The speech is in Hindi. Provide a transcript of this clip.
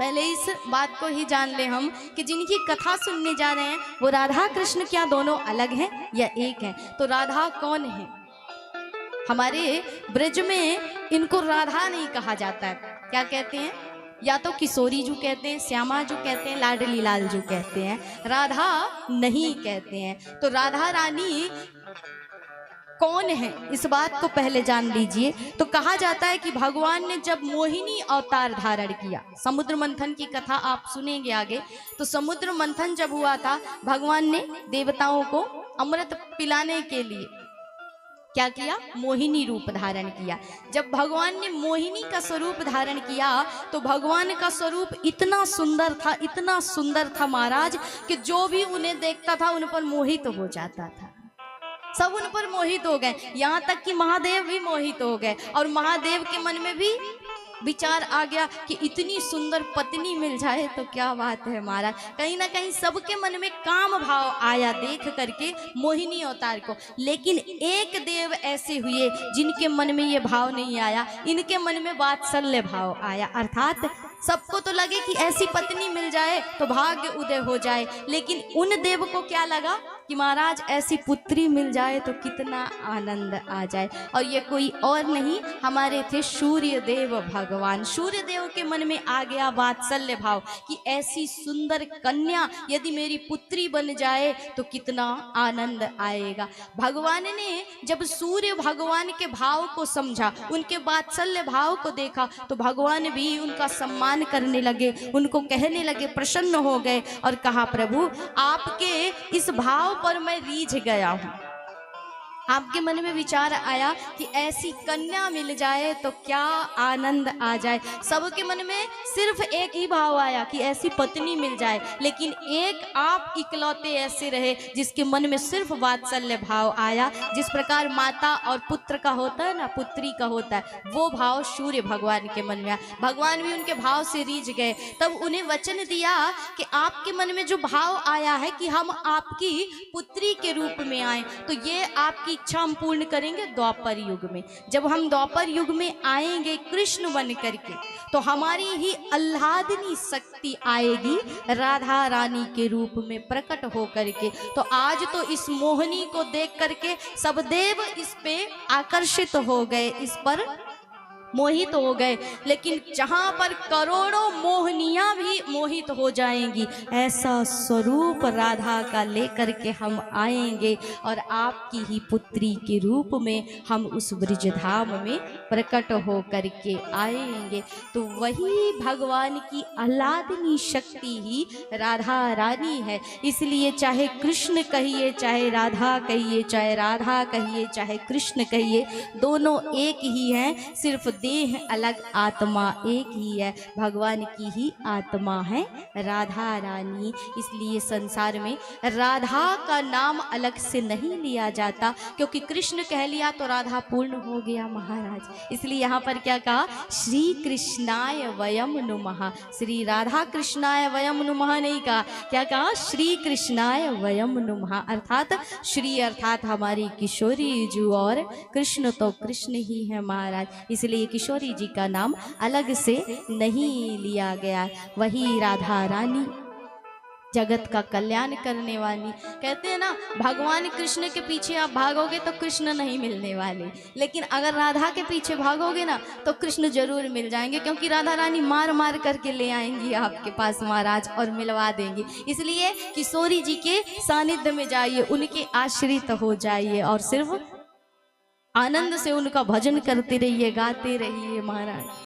पहले इस बात को ही जान ले हम कि जिनकी कथा सुनने जा रहे हैं वो राधा कृष्ण क्या दोनों अलग हैं या एक हैं। तो राधा कौन है? हमारे ब्रज में इनको राधा नहीं कहा जाता है। क्या कहते हैं? या तो किशोरी जू कहते हैं, श्यामा जू कहते हैं, लाडली लाल जू कहते हैं, राधा नहीं कहते हैं। तो राधा रानी कौन है इस बात को पहले जान लीजिए। तो कहा जाता है कि भगवान ने जब मोहिनी अवतार धारण किया, समुद्र मंथन की कथा आप सुनेंगे आगे। तो समुद्र मंथन जब हुआ था, भगवान ने देवताओं को अमृत पिलाने के लिए क्या किया? मोहिनी रूप धारण किया। जब भगवान ने मोहिनी का स्वरूप धारण किया तो भगवान का स्वरूप इतना सुंदर था महाराज कि जो भी उन्हें देखता था उन पर मोहित हो जाता था। सब उन पर मोहित हो गए, यहाँ तक कि महादेव भी मोहित हो गए। और महादेव के मन में भी विचार आ गया कि इतनी सुंदर पत्नी मिल जाए तो क्या बात है महाराज। कहीं ना कहीं सबके मन में काम भाव आया देख करके मोहिनी अवतार को। लेकिन एक देव ऐसे हुए जिनके मन में ये भाव नहीं आया, इनके मन में वात्सल्य भाव आया। अर्थात सबको तो लगे कि ऐसी पत्नी मिल जाए तो भाग्य उदय हो जाए, लेकिन उन देव को क्या लगा कि महाराज ऐसी पुत्री मिल जाए तो कितना आनंद आ जाए। और ये कोई और नहीं, हमारे थे सूर्य देव भगवान। सूर्य देव के मन में आ गया वात्सल्य भाव कि ऐसी सुंदर कन्या यदि मेरी पुत्री बन जाए तो कितना आनंद आएगा। भगवान ने जब सूर्य भगवान के भाव को समझा, उनके वात्सल्य भाव को देखा, तो भगवान भी उनका सम्मान करने लगे, उनको कहने लगे, प्रसन्न हो गए और कहा, प्रभु आपके इस भाव पर मैं रीझ गया हूं। आपके मन में विचार आया कि ऐसी कन्या मिल जाए तो क्या आनंद आ जाए। सबके मन में सिर्फ एक ही भाव आया कि ऐसी पत्नी मिल जाए, लेकिन एक आप इकलौते ऐसे रहे जिसके मन में सिर्फ वात्सल्य भाव आया। जिस प्रकार माता और पुत्र का होता है ना, पुत्री का होता है, वो भाव सूर्य भगवान के मन में आया। भगवान भी उनके भाव से रीझ गए। तब उन्हें वचन दिया कि आपके मन में जो भाव आया है कि हम आपकी पुत्री के रूप में आए, तो ये आपकी इच्छा हम पूर्ण करेंगे द्वापर युग में। जब हम द्वापर युग में आएंगे कृष्ण बन करके, तो हमारी ही आह्लादनी शक्ति आएगी राधा रानी के रूप में प्रकट हो करके। तो आज तो इस मोहिनी को देख करके सब देव इस पे आकर्षित हो गए, इस पर मोहित हो गए। लेकिन जहां पर करोड़ों मोहनियां भी मोहित हो जाएंगी, ऐसा स्वरूप राधा का लेकर के हम आएंगे और आपकी ही पुत्री के रूप में हम उस ब्रजधाम में प्रकट हो करके आएंगे। तो वही भगवान की आह्लादनी शक्ति ही राधा रानी है। इसलिए चाहे कृष्ण कहिए, चाहे राधा कहिए, चाहे राधा कहिए, चाहे कृष्ण कहिए, दोनों एक ही हैं, सिर्फ देह अलग, आत्मा एक ही है। भगवान की ही आत्मा है राधा रानी। इसलिए संसार में राधा का नाम अलग से नहीं लिया जाता, क्योंकि कृष्ण कह लिया तो राधा पूर्ण हो गया महाराज। इसलिए यहाँ पर क्या कहा? श्री कृष्णाय वयम नुमः। श्री राधा कृष्णाय वयम नुमः नहीं कहा, क्या कहा? श्री कृष्णाय वयम नुमः। अर्थात श्री अर्थात हमारी किशोरी जू और कृष्ण तो कृष्ण ही है महाराज। इसलिए किशोरी जी का नाम अलग से नहीं लिया गया। वही राधा रानी जगत का कल्याण करने वाली। कहते हैं ना, भगवान कृष्ण के पीछे आप भागोगे तो कृष्ण नहीं मिलने वाले, लेकिन अगर राधा के पीछे भागोगे ना तो कृष्ण जरूर मिल जाएंगे, क्योंकि राधा रानी मार मार करके ले आएंगी आपके पास महाराज और मिलवा देंगी। इसलिए किशोरी जी के सानिध्य में जाइए, उनके आश्रित हो जाइए और सिर्फ आनंद से उनका भजन करते रहिए, गाते रहिए महाराज।